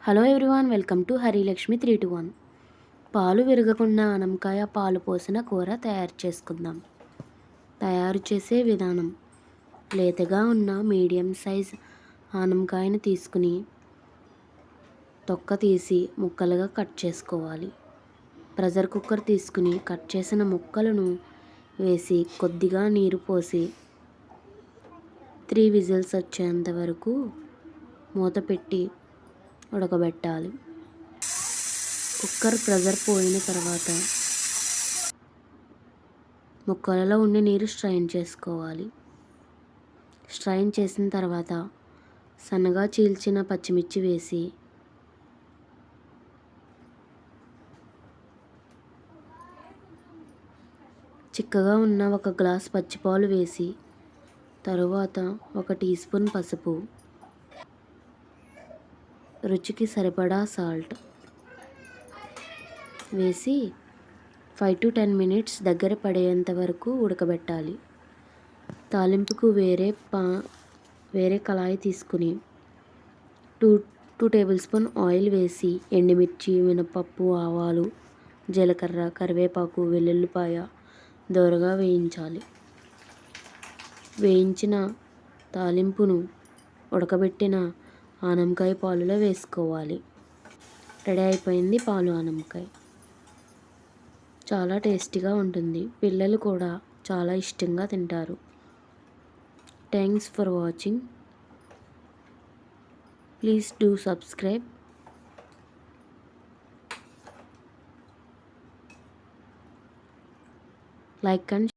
Hello everyone, welcome to Harilakshmi 3-2-1. పాలు విరగకుండా ఆనపకాయ పాలు పోసిన కూర తయారు చేసుకుందాం. తయారు చేసే విధానం: లేతగా ఉన్న మీడియం సైజ్ ఆనపకాయను తీసుకుని తొక్క తీసి ముక్కలుగా కట్ చేసుకోవాలి. ప్రెషర్ కుక్కర్ తీసుకుని కట్ చేసిన ముక్కలను వేసి కొద్దిగా నీరు పోసి 3 విజిల్స్ వచ్చేంత వరకు మూత పెట్టి ఉడకబెట్టాలి. కుక్కర్ ప్రెషర్ పోయిన తర్వాత ముక్కలలో ఉండే నీరు స్ట్రైన్ చేసుకోవాలి. స్ట్రైన్ చేసిన తర్వాత సన్నగా చీల్చిన పచ్చిమిర్చి వేసి చిక్కగా ఉన్న 1 గ్లాస్ పచ్చిపాలు వేసి తరువాత 1 టీ స్పూన్ పసుపు, రుచికి సరిపడా సాల్ట్ వేసి 5 to 10 మినిట్స్ దగ్గర పడేంత వరకు ఉడకబెట్టాలి. తాలింపుకు వేరే కళాయి తీసుకుని 2 టేబుల్ స్పూన్ ఆయిల్ వేసి ఎండుమిర్చి, మినపప్పు, ఆవాలు, జీలకర్ర, కరివేపాకు, వెల్లుల్లిపాయ దోరగా వేయించాలి. వేయించిన తాలింపును ఉడకబెట్టిన ఆనపకాయ పాలులో వేసుకోవాలి. రెడీ అయిపోయింది పాలు ఆనపకాయ. చాలా టేస్టీగా ఉంటుంది. పిల్లలు కూడా చాలా ఇష్టంగా తింటారు. Thanks for watching. Please do subscribe. Like and